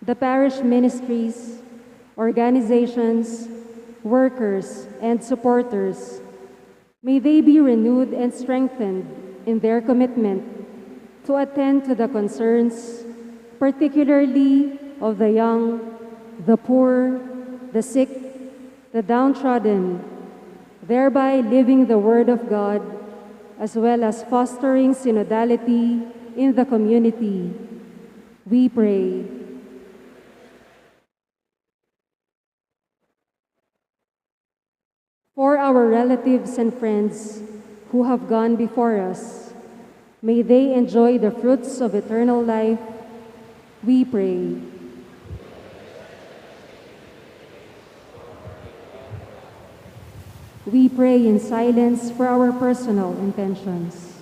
the parish ministries, organizations, workers, and supporters, may they be renewed and strengthened in their commitment to attend to the concerns, particularly of the young, the poor, the sick, the downtrodden, thereby living the Word of God, as well as fostering synodality in the community. We pray. For our relatives and friends who have gone before us, may they enjoy the fruits of eternal life, we pray. We pray in silence for our personal intentions.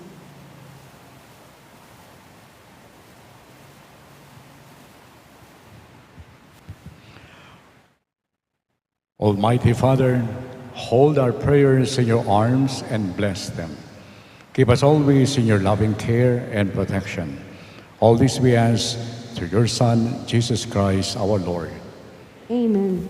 Almighty Father, hold our prayers in your arms and bless them. Keep us always in your loving care and protection. All this we ask through your Son, Jesus Christ, our Lord. Amen.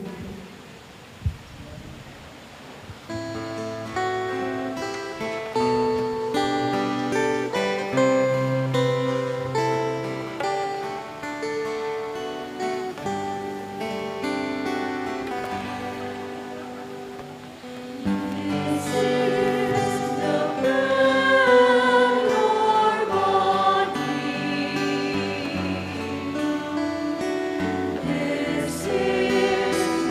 This is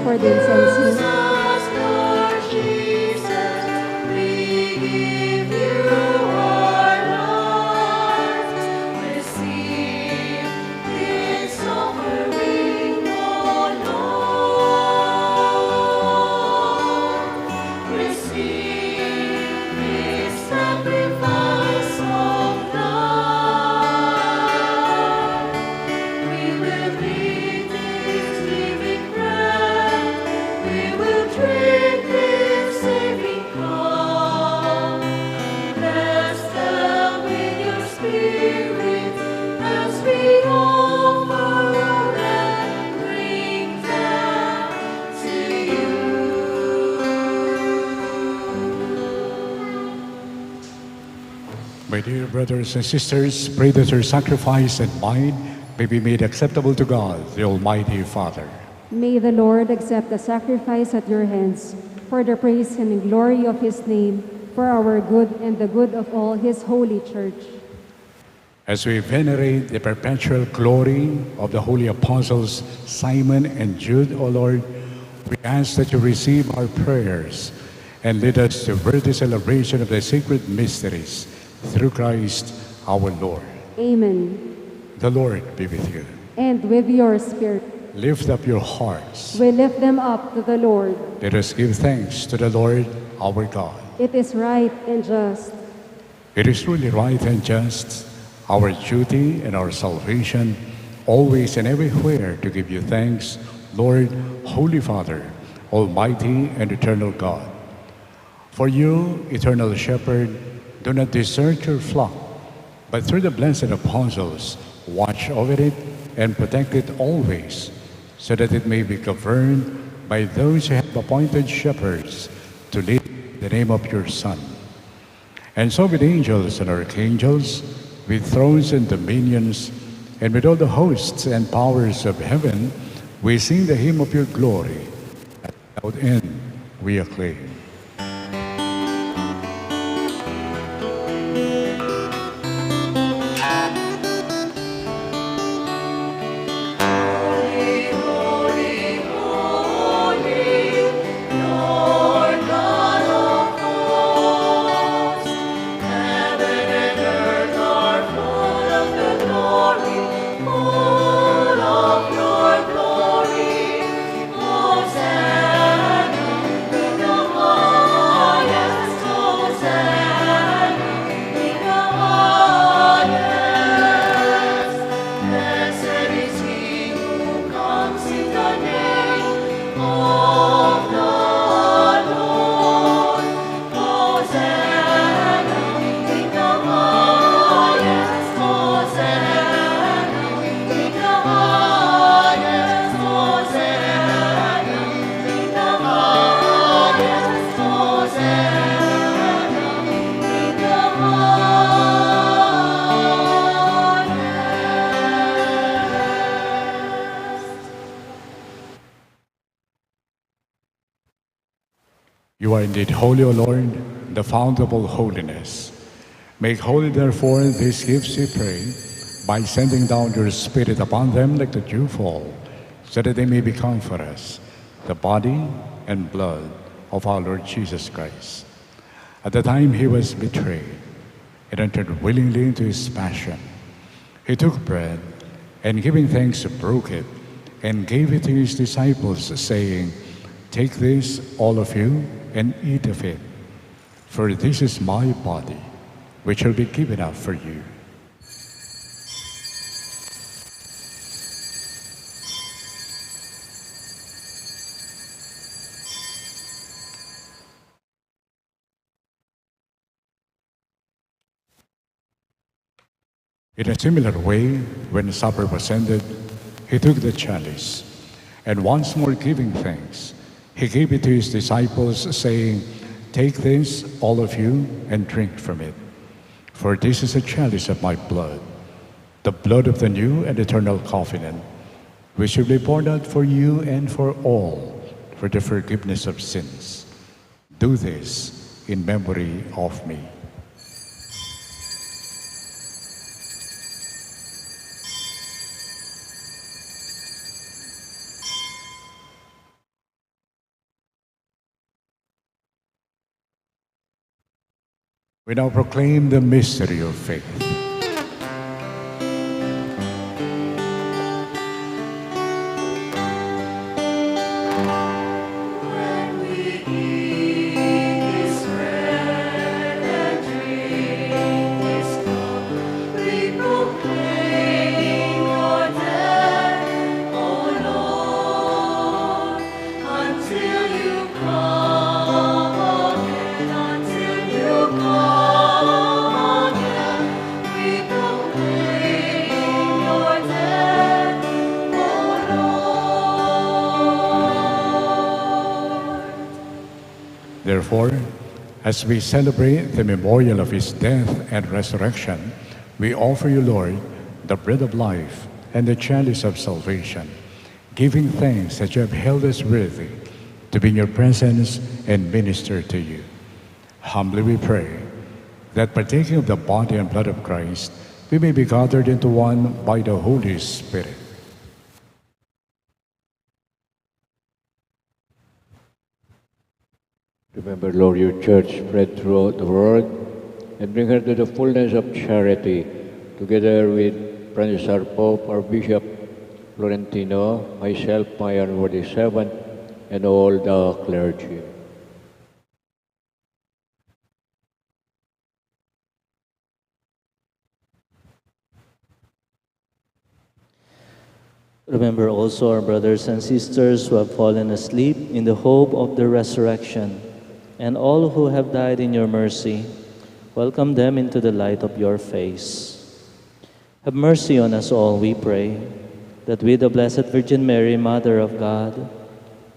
for the incense. My dear brothers and sisters, pray that your sacrifice and mine may be made acceptable to God, the Almighty Father. May the Lord accept the sacrifice at your hands for the praise and glory of his name, for our good and the good of all his holy church. As we venerate the perpetual glory of the holy apostles Simon and Jude, O Lord, we ask that you receive our prayers and lead us to worthy celebration of the sacred mysteries through Christ our Lord. Amen. The Lord be with you. And with your spirit, Lift up your hearts. we lift them up to the Lord. Let us give thanks to the Lord our God. It is right and just. It is truly right and just, our duty and our salvation, always and everywhere to give you thanks, Lord, Holy Father, Almighty and eternal God. For you, eternal Shepherd, do not desert your flock, but through the blessed apostles, watch over it and protect it always, so that it may be governed by those who have appointed shepherds to lead the name of your Son. And so with angels and archangels, with thrones and dominions, and with all the hosts and powers of heaven, we sing the hymn of your glory. At without end we acclaim. You are indeed holy, O Lord, the fount of all holiness. Make holy, therefore, these gifts, we pray, by sending down your Spirit upon them like the dewfall, so that they may become for us the body and blood of our Lord Jesus Christ. At the time he was betrayed and entered willingly into his passion, he took bread and giving thanks, broke it and gave it to his disciples, saying, "Take this, all of you, and eat of it, for this is my body, which will be given up for you." In a similar way, when supper was ended, he took the chalice, and once more giving thanks, he gave it to his disciples, saying, "Take this, all of you, and drink from it. For this is a chalice of my blood, the blood of the new and eternal covenant, which will be poured out for you and for all for the forgiveness of sins. Do this in memory of me." We now proclaim the mystery of faith. Therefore, as we celebrate the memorial of his death and resurrection, we offer you, Lord, the bread of life and the chalice of salvation, giving thanks that you have held us worthy to be in your presence and minister to you. Humbly we pray that partaking of the body and blood of Christ, we may be gathered into one by the Holy Spirit. Remember, Lord, your church spread throughout the world and bring her to the fullness of charity, together with Francis our Pope, our Bishop Florentino, myself, my unworthy servant, and all the clergy. Remember also our brothers and sisters who have fallen asleep in the hope of the resurrection, and all who have died in your mercy. Welcome them into the light of your face. Have mercy on us all, we pray, that with the Blessed Virgin Mary, Mother of God,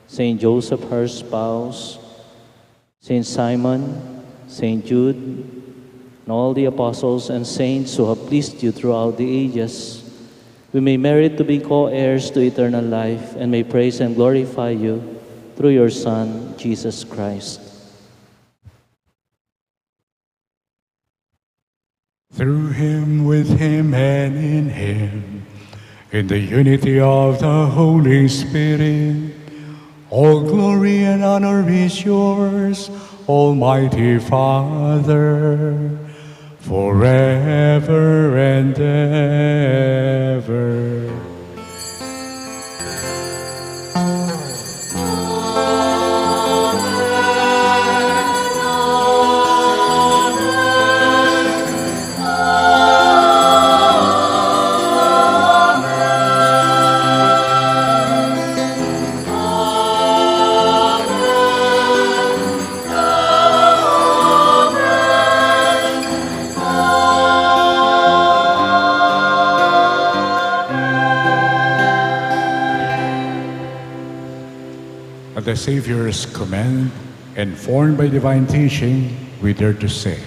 Saint Joseph, her spouse, Saint Simon, Saint Jude, and all the apostles and saints who have pleased you throughout the ages, we may merit to be co-heirs to eternal life and may praise and glorify you through your Son, Jesus Christ. Through him, with him, and in him, in the unity of the Holy Spirit, all glory and honor is yours, Almighty Father, forever and ever. At the Savior's command, informed by divine teaching, we dare to say,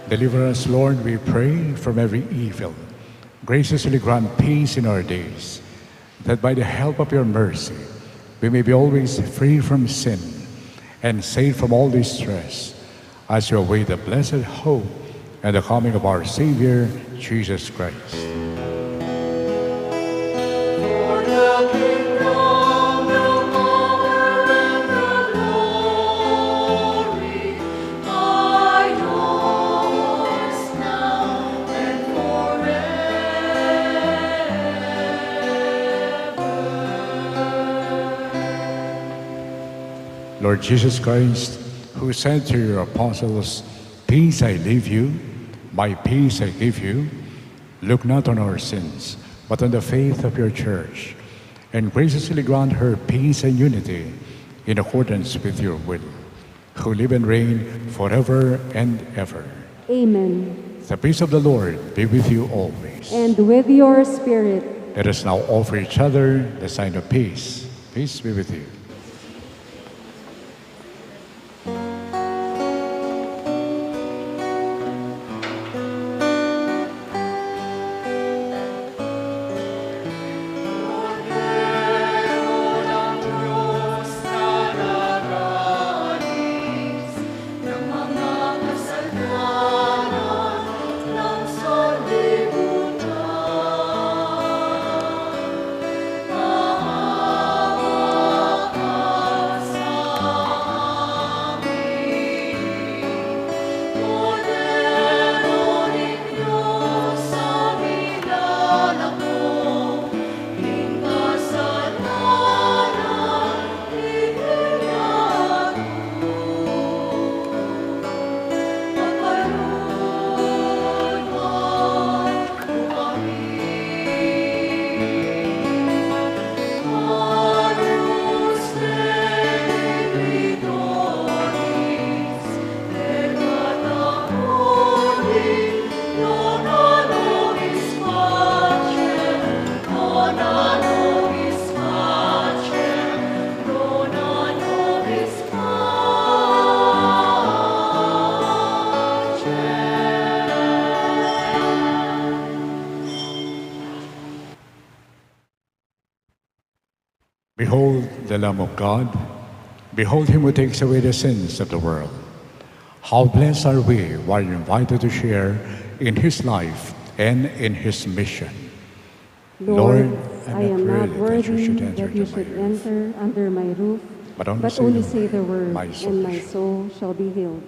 deliver us, Lord, we pray, from every evil. Graciously grant peace in our days, that by the help of your mercy, we may be always free from sin and safe from all distress as we await the blessed hope and the coming of our Savior, Jesus Christ. Lord Jesus Christ, who said to your apostles, "Peace I leave you, my peace I give you," look not on our sins, but on the faith of your church, and graciously grant her peace and unity in accordance with your will, who live and reign forever and ever. Amen. The peace of the Lord be with you always. And with your spirit. Let us now offer each other the sign of peace. Peace be with you. Behold the Lamb of God. Behold him who takes away the sins of the world. How blessed are we who are invited to share in his life and in his mission. Lord, I am not worthy worthy that that you should enter under my roof, but but only say the word, and my soul shall be healed.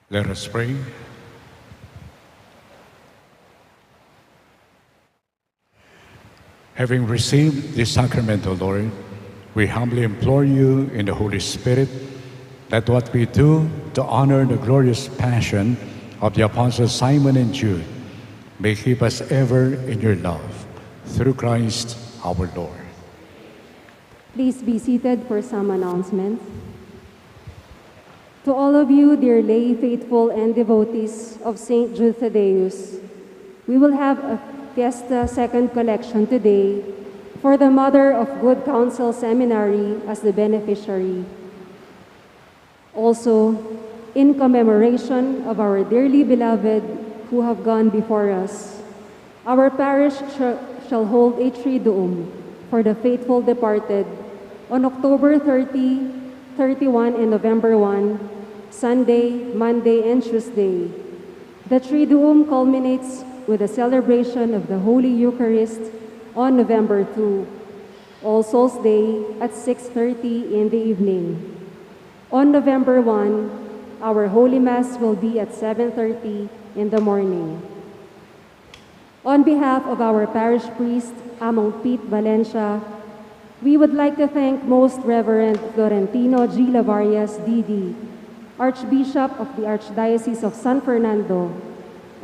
Let us pray. Having received this sacrament, O Lord, we humbly implore you in the Holy Spirit that what we do to honor the glorious passion of the Apostles Simon and Jude may keep us ever in your love, through Christ our Lord. Please be seated for some announcements. To all of you, dear lay faithful and devotees of St. Jude Thaddeus, we will have a Fiesta Second Collection today for the Mother of Good Counsel Seminary as the beneficiary. Also, in commemoration of our dearly beloved who have gone before us, our parish shall hold a Triduum for the faithful departed on October 30, 31, and November 1, Sunday, Monday, and Tuesday. The Triduum culminates with a celebration of the Holy Eucharist on November 2, All Souls Day at 6:30 in the evening. On November 1, our Holy Mass will be at 7:30 in the morning. On behalf of our parish priest, Among Pete Valencia, we would like to thank Most Reverend Florentino G. Lavarias, D.D., Archbishop of the Archdiocese of San Fernando,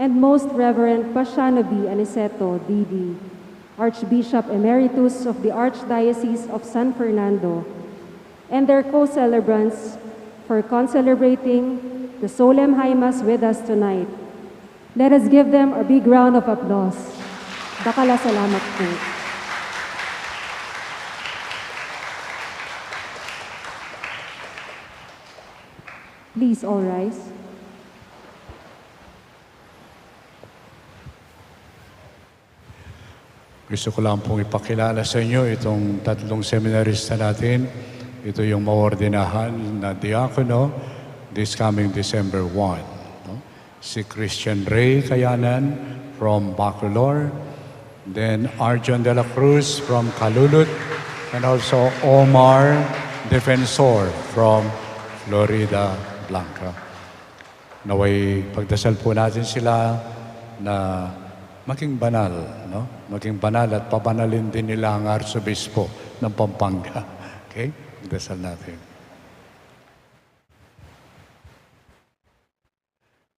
and Most Reverend Pasiano B. Aniceto, D.D., Archbishop Emeritus of the Archdiocese of San Fernando, and their co-celebrants for concelebrating the Solemn High Mass with us tonight. Let us give them a big round of applause. Dakala salamat po. Please all rise. Gusto ko lang pong ipakilala sa inyo itong tatlong seminarista natin. Ito yung maordinahan na diakono this coming December 1. No? Si Christian Ray Kayanan from Bacolor, then Arjon de la Cruz from Calulut, and also Omar Defensor from Florida Blanca. Naway pagdasal po natin sila na maging banal, no? Maging banal at pabanalin din nila ang Arsobispo ng Pampanga. Okay? Dasal natin.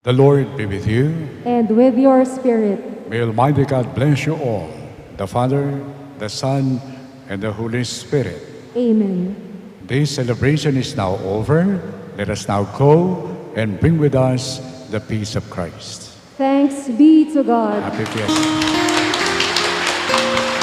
The Lord be with you. And with your spirit. May Almighty God bless you all, the Father, the Son, and the Holy Spirit. Amen. This celebration is now over. Let us now go and bring with us the peace of Christ. Thanks be to God. Happy Fiesta. Thank you.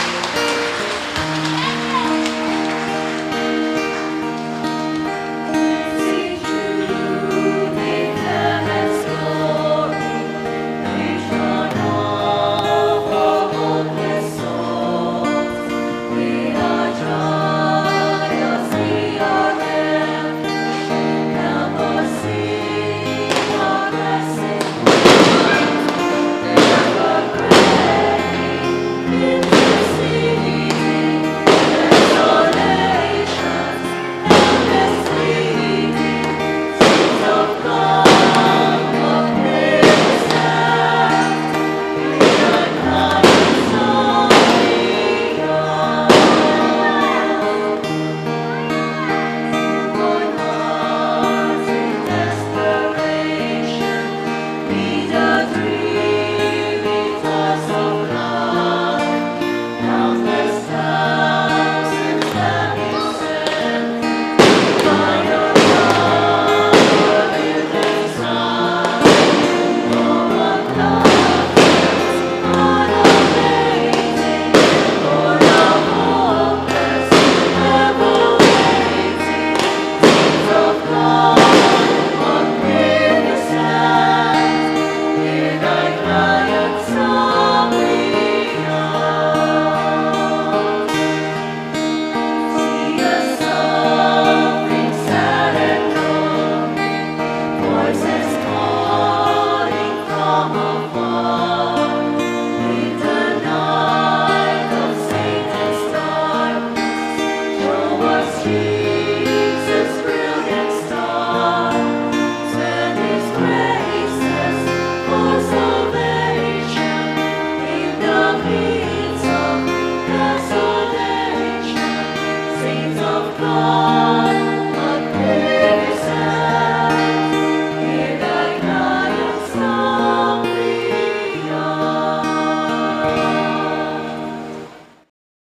God.